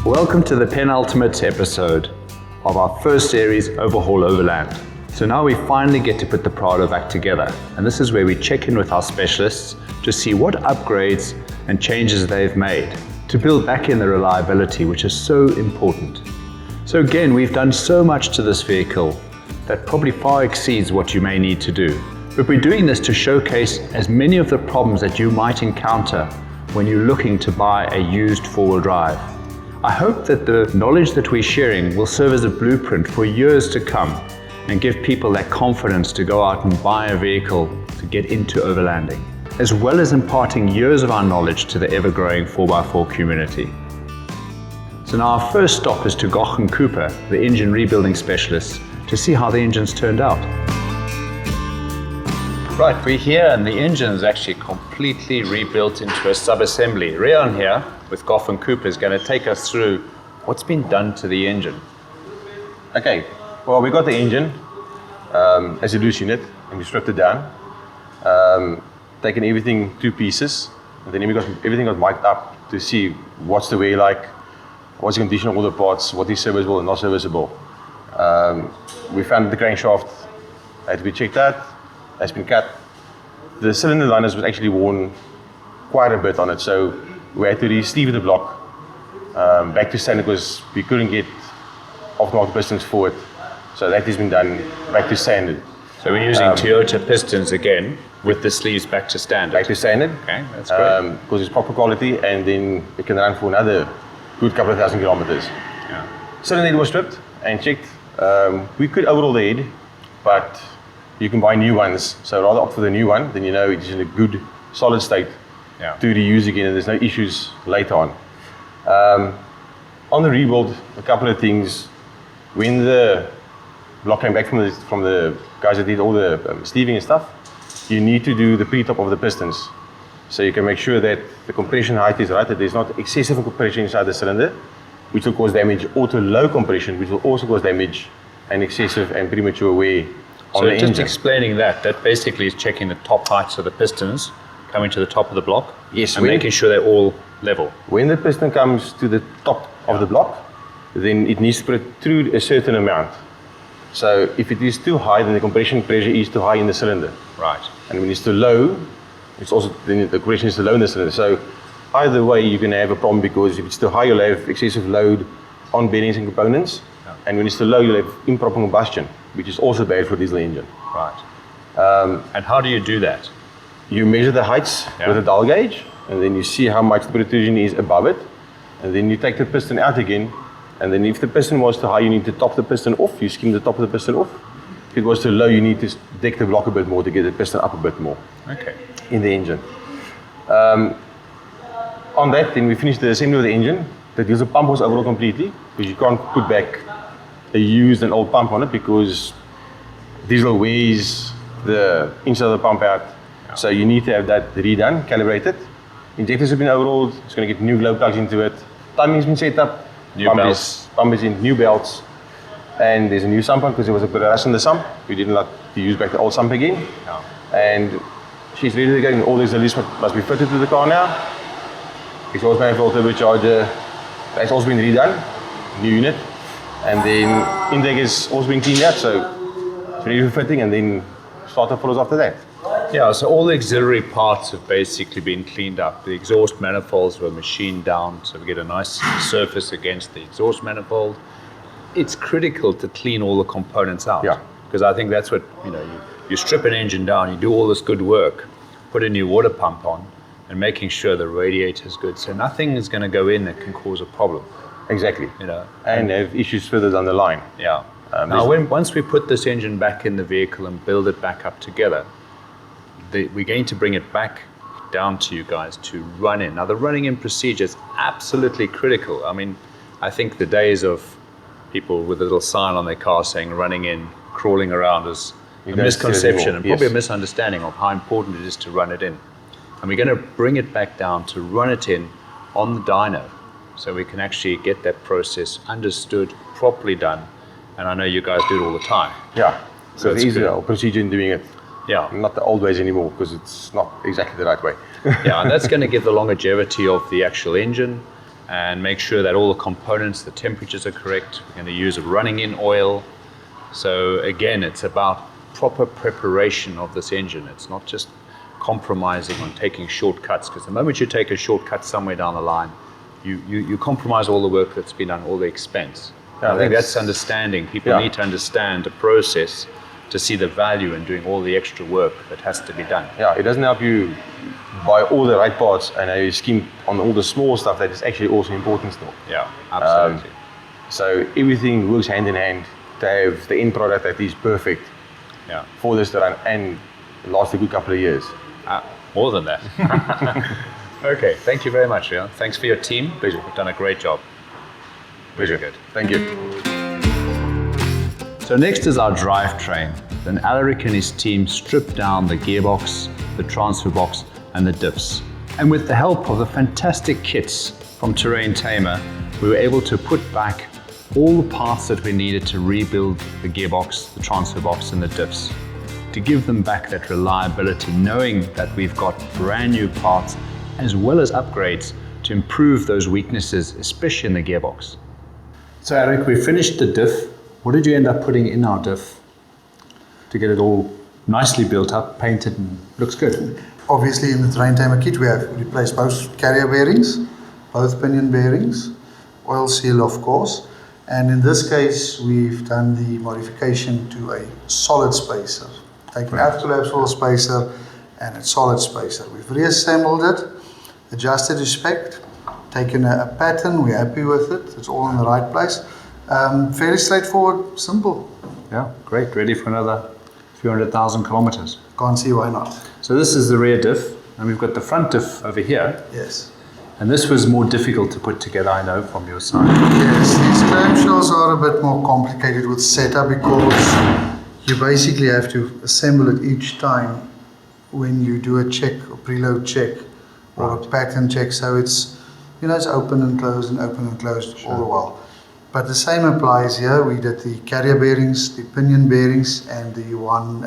Welcome to the penultimate episode of our first series, Overhaul Overland. So now we finally get to put the Prado back together, and this is where we check in with our specialists to see what upgrades and changes they've made to build back in the reliability, which is so important. So again, we've done so much to this vehicle that probably far exceeds what you may need to do. But we're doing this to showcase as many of the problems that you might encounter when you're looking to buy a used four-wheel drive. I hope that the knowledge that we're sharing will serve as a blueprint for years to come and give people that confidence to go out and buy a vehicle to get into overlanding, as well as imparting years of our knowledge to the ever-growing 4x4 community. So now our first stop is to Goch and Cooper, the engine rebuilding specialists, to see how the engine's turned out. Right, we're here and the engine is actually completely rebuilt into a sub-assembly. Rian here with Goch and Cooper is going to take us through what's been done to the engine. Okay, well, we got the engine as a loose unit and we stripped it down, taken everything to pieces, and then everything got mic'd up to see what's the wear like, what's the condition of all the parts, what is serviceable and not serviceable. We found the crankshaft had to be checked out, has been cut. The cylinder liners was actually worn quite a bit on it, so we had to re-sleeve the block back to standard because we couldn't get aftermarket pistons for it. So that has been done back to standard. So we're using Toyota pistons again with the sleeves back to standard. Back to standard. Okay, that's great. Because it's proper quality and then it can run for another good couple of thousand kilometers. Yeah. Cylinder head was stripped and checked. We could overhaul the head, but you can buy new ones, so rather opt for the new one, then you know it's in a good, solid state to reuse again and there's no issues later on. On the rebuild, a couple of things. When the block came back from the guys that did all the sleeving and stuff, you need to do the pre-top of the pistons. So you can make sure that the compression height is right, that there's not excessive compression inside the cylinder, which will cause damage, or to low compression, which will also cause damage and excessive and premature wear. So just explaining that basically is checking the top heights of the pistons coming to the top of the block. Yes, and making sure they're all level. When the piston comes to the top of the block, then it needs to protrude a certain amount. So if it is too high, then the compression pressure is too high in the cylinder. Right. And when it's too low, then the compression is too low in the cylinder. So either way, you're going to have a problem because if it's too high, you'll have excessive load on bearings and components. Yeah. And when it's too low, you'll have improper combustion, which is also bad for a diesel engine. Right. And how do you do that? You measure the heights with a dial gauge, and then you see how much the protrusion is above it, and then you take the piston out again, and then if the piston was too high, you need to top the piston off, you skim the top of the piston off. If it was too low, you need to deck the block a bit more to get the piston up a bit more in the engine. On that, then we finished the assembly of the engine. The diesel pump was overhauled completely, because you can't put back a used and old pump on it because diesel wears the inside of the pump out. So you need to have that redone, calibrated. Injectors have been overhauled, it's going to get new glow plugs into it. Timing's been set up, pump is in, new belts. And there's a new sump because there was a bit of rust in the sump. We didn't like to use back the old sump again. No. And she's ready to go, and all these releases must be fitted to the car now. Exhaust manifold, turbocharger, that's also been redone, new unit. And then intake is also been cleaned out, so it's ready for fitting, and then starter follows after that. Yeah, so all the auxiliary parts have basically been cleaned up. The exhaust manifolds were machined down, so we get a nice surface against the exhaust manifold. It's critical to clean all the components out. Yeah. Because I think that's what, you strip an engine down, you do all this good work, put a new water pump on, and making sure the radiator is good. So nothing is going to go in that can cause a problem. Exactly. And have issues further down the line. Yeah. Now, once we put this engine back in the vehicle and build it back up together, we're going to bring it back down to you guys to run in. Now, the running in procedure is absolutely critical. I mean, I think the days of people with a little sign on their car saying running in, crawling around is a misconception and probably a misunderstanding of how important it is to run it in. And we're going to bring it back down to run it in on the dyno, so we can actually get that process understood, properly done. And I know you guys do it all the time. Yeah, so it's easier procedure in doing it. Yeah. Not the old ways anymore, because it's not exactly the right way. Yeah, and that's going to give the longevity of the actual engine, and make sure that all the components, the temperatures are correct. We're going to use a running in oil. So again, it's about proper preparation of this engine. It's not just compromising on taking shortcuts, because the moment you take a shortcut somewhere down the line, you compromise all the work that's been done, all the expense. I think that's understanding. People need to understand the process to see the value in doing all the extra work that has to be done. Yeah, it doesn't help you buy all the right parts and you scheme on all the small stuff that is actually also important still. Yeah, absolutely. So everything works hand in hand to have the end product that is perfect for this to run and last a good couple of years. More than that. Okay, thank you very much, Rian. Thanks for your team. Pleasure. You've done a great job. Very good. Thank you. So next is our drivetrain. Then Alaric and his team stripped down the gearbox, the transfer box, and the diffs. And with the help of the fantastic kits from Tamer, we were able to put back all the parts that we needed to rebuild the gearbox, the transfer box, and the diffs, to give them back that reliability, knowing that we've got brand new parts as well as upgrades to improve those weaknesses, especially in the gearbox. So Eric, we finished the diff. What did you end up putting in our diff to get it all nicely built up, painted, and looks good? Obviously in the Tamer kit we have replaced both carrier bearings, both pinion bearings, oil seal of course, and in this case we've done the modification to a solid spacer, taking out collapsible spacer and a solid spacer. We've reassembled it, adjusted to spec, taken a pattern, we're happy with it, it's all in the right place. Fairly straightforward, simple. Yeah, great, ready for another few 100,000 kilometers. Can't see why not. So this is the rear diff, and we've got the front diff over here. Yes. And this was more difficult to put together, I know, from your side. Yes, these clamshells are a bit more complicated with setup because you basically have to assemble it each time when you do a check, a preload check, or a pattern check. So it's, it's open and closed and open and closed all the while. But the same applies here. We did the carrier bearings, the pinion bearings, and the one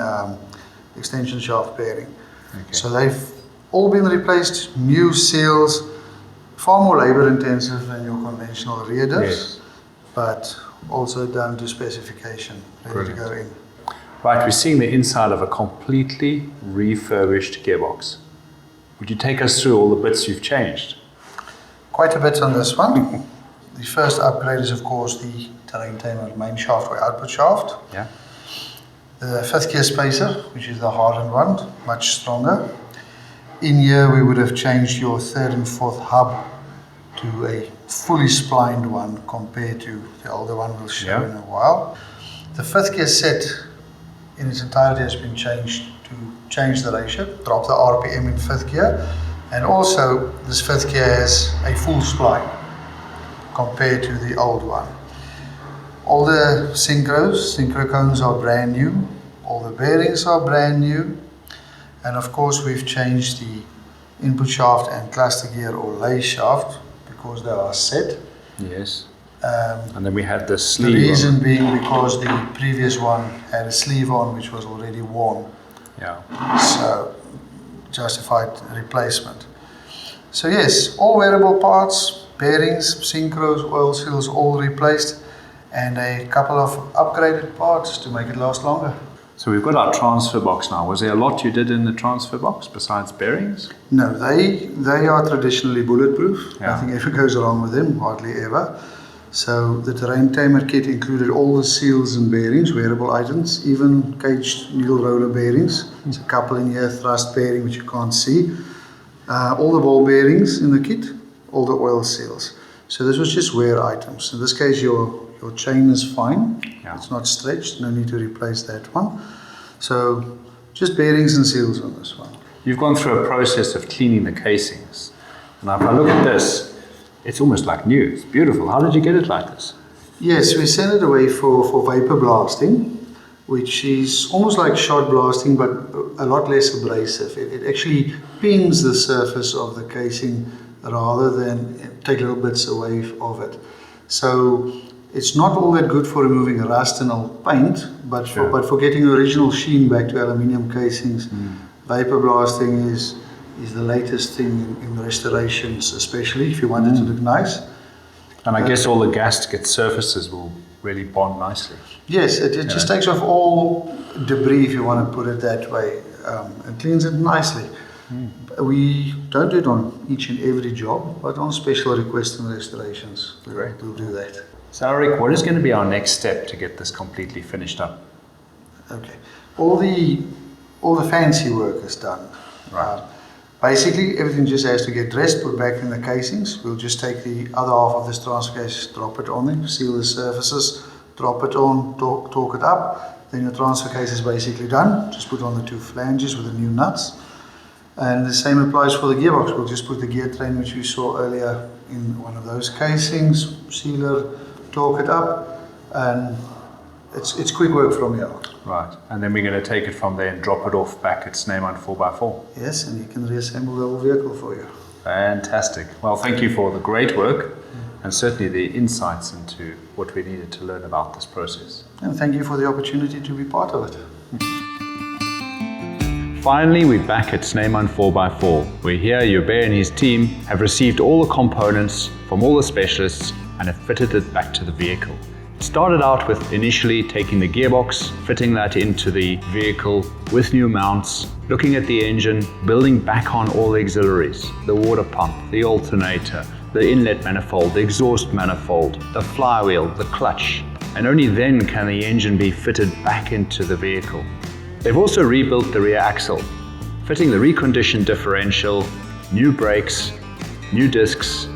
extension shaft bearing. Okay. So they've all been replaced, new seals, far more labor intensive than your conventional rear diffs, but also done to specification, ready to go in. Right, we're seeing the inside of a completely refurbished gearbox. Would you take us through all the bits you've changed? Quite a bit on this one. The first upgrade is of course the Tamer main shaft or output shaft. Yeah. The 5th gear spacer, which is the hardened one, much stronger. In here we would have changed your 3rd and 4th hub to a fully splined one compared to the older one we'll show in a while. The 5th gear set in its entirety has been changed to change the ratio, drop the RPM in 5th gear, and also this 5th gear has a full spline compared to the old one. All the synchro cones are brand new, all the bearings are brand new, and of course we've changed the input shaft and cluster gear or lay shaft because they are set. Yes. And then we had the sleeve. The reason being because the previous one had a sleeve on which was already worn. Yeah. So justified replacement. So yes, all wearable parts, bearings, synchros, oil seals all replaced, and a couple of upgraded parts to make it last longer. So we've got our transfer box now. Was there a lot you did in the transfer box besides bearings? No, they are traditionally bulletproof. Nothing ever goes wrong with them, hardly ever. So the Tamer kit included all the seals and bearings, wearable items, even caged needle roller bearings. There's a couple in here, thrust bearing which you can't see. All the ball bearings in the kit, all the oil seals. So this was just wear items. In this case your chain is fine, it's not stretched, no need to replace that one. So just bearings and seals on this one. You've gone through a process of cleaning the casings. Now if I look at this, it's almost like new, it's beautiful. How did you get it like this? Yes, we sent it away for vapor blasting, which is almost like shot blasting but a lot less abrasive. It actually pings the surface of the casing rather than take little bits away of it. So it's not all that good for removing rust and old paint, but for getting the original sheen back to aluminium casings, vapor blasting is is the latest thing in restorations, especially if you want it to look nice. And I guess all the gasket surfaces will really bond nicely. Yes, it just takes off all debris, if you want to put it that way, and cleans it nicely. We don't do it on each and every job, but on special requests and restorations, we'll do that. So Rick, what is going to be our next step to get this completely finished up? Okay, all the fancy work is done. Right. Basically, everything just has to get dressed, put back in the casings. We'll just take the other half of this transfer case, drop it on them, seal the surfaces, drop it on, torque it up. Then the transfer case is basically done. Just put on the 2 flanges with the new nuts. And the same applies for the gearbox. We'll just put the gear train, which we saw earlier, in one of those casings, sealer, torque it up, and it's quick work from here. Right, and then we're going to take it from there and drop it off back at Snyman 4x4. Yes, and you can reassemble the whole vehicle for you. Fantastic. Well, thank you for the great work and certainly the insights into what we needed to learn about this process. And thank you for the opportunity to be part of it. Finally, we're back at Snyman 4x4, where here Hubert and his team have received all the components from all the specialists and have fitted it back to the vehicle. It started out with initially taking the gearbox, fitting that into the vehicle with new mounts, looking at the engine, building back on all the auxiliaries, the water pump, the alternator, the inlet manifold, the exhaust manifold, the flywheel, the clutch, and only then can the engine be fitted back into the vehicle. They've also rebuilt the rear axle, fitting the reconditioned differential, new brakes, new discs,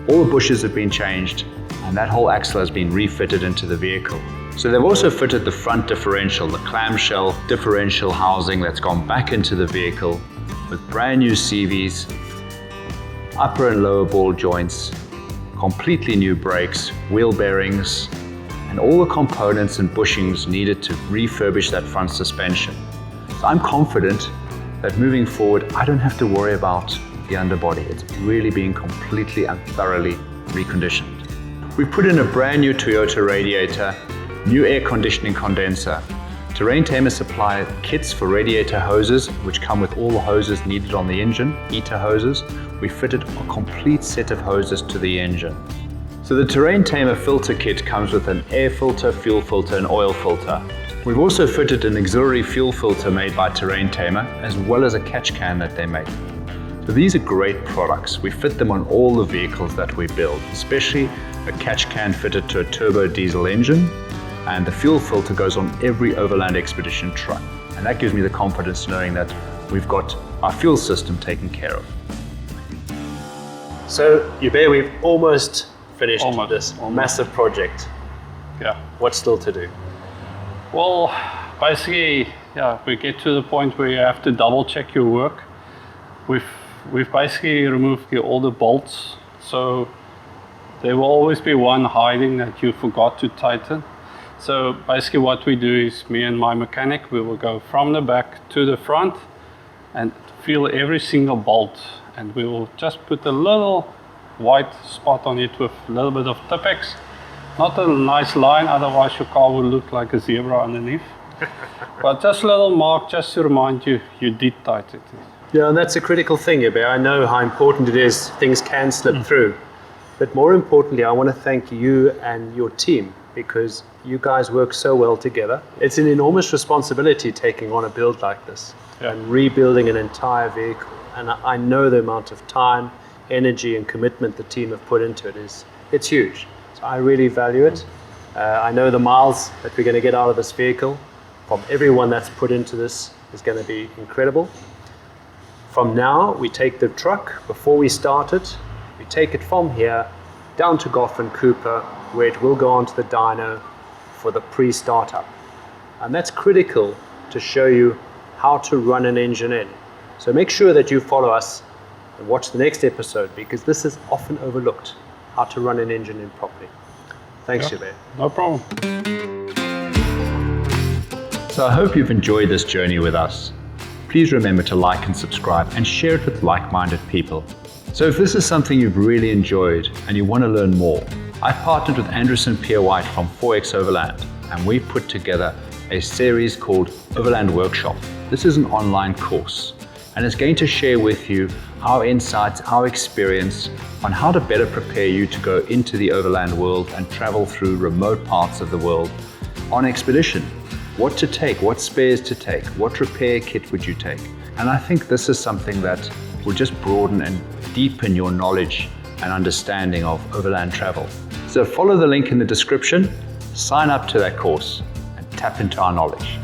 all the bushes have been changed, and that whole axle has been refitted into the vehicle. So they've also fitted the front differential, the clamshell differential housing that's gone back into the vehicle with brand new CVs, upper and lower ball joints, completely new brakes, wheel bearings, and all the components and bushings needed to refurbish that front suspension. So I'm confident that moving forward, I don't have to worry about the underbody. It's really being completely and thoroughly reconditioned. We've put in a brand new Toyota radiator, new air conditioning condenser. Tamer supply kits for radiator hoses, which come with all the hoses needed on the engine, heater hoses. We fitted a complete set of hoses to the engine. So the Tamer filter kit comes with an air filter, fuel filter, and oil filter. We've also fitted an auxiliary fuel filter made by Tamer, as well as a catch can that they make. So these are great products. We fit them on all the vehicles that we build, especially a catch can fitted to a turbo diesel engine, and the fuel filter goes on every Overland Expedition truck. And that gives me the confidence knowing that we've got our fuel system taken care of. So, Hubert, we've almost finished this massive project. Yeah. What's still to do? Well, basically, yeah, we get to the point where you have to double check your work. We've basically removed all the bolts, so there will always be one hiding that you forgot to tighten. So basically what we do is me and my mechanic, we will go from the back to the front and feel every single bolt, and we will just put a little white spot on it with a little bit of Tipex. Not a nice line, otherwise your car will look like a zebra underneath. But just a little mark just to remind you, you did tighten it. Yeah, and that's a critical thing, Hubert. I know how important it is. Things can slip through. But more importantly, I want to thank you and your team, because you guys work so well together. It's an enormous responsibility taking on a build like this and rebuilding an entire vehicle. And I know the amount of time, energy and commitment the team have put into it it's huge. So I really value it. I know the miles that we're going to get out of this vehicle from everyone that's put into this is going to be incredible. From now, we take the truck, before we start it, we take it from here down to Goch and Cooper, where it will go onto the dyno for the pre-startup. And that's critical to show you how to run an engine in. So make sure that you follow us and watch the next episode, because this is often overlooked, how to run an engine in properly. Thanks, Hubert. No problem. So I hope you've enjoyed this journey with us. Please remember to like and subscribe and share it with like-minded people. So if this is something you've really enjoyed and you want to learn more, I've partnered with Anderson Pierre White from 4X Overland, and we've put together a series called Overland Workshop. This is an online course, and is going to share with you our insights, our experience on how to better prepare you to go into the overland world and travel through remote parts of the world on expedition. What to take, what spares to take, what repair kit would you take? And I think this is something that will just broaden and deepen your knowledge and understanding of overland travel. So follow the link in the description, sign up to that course, and tap into our knowledge.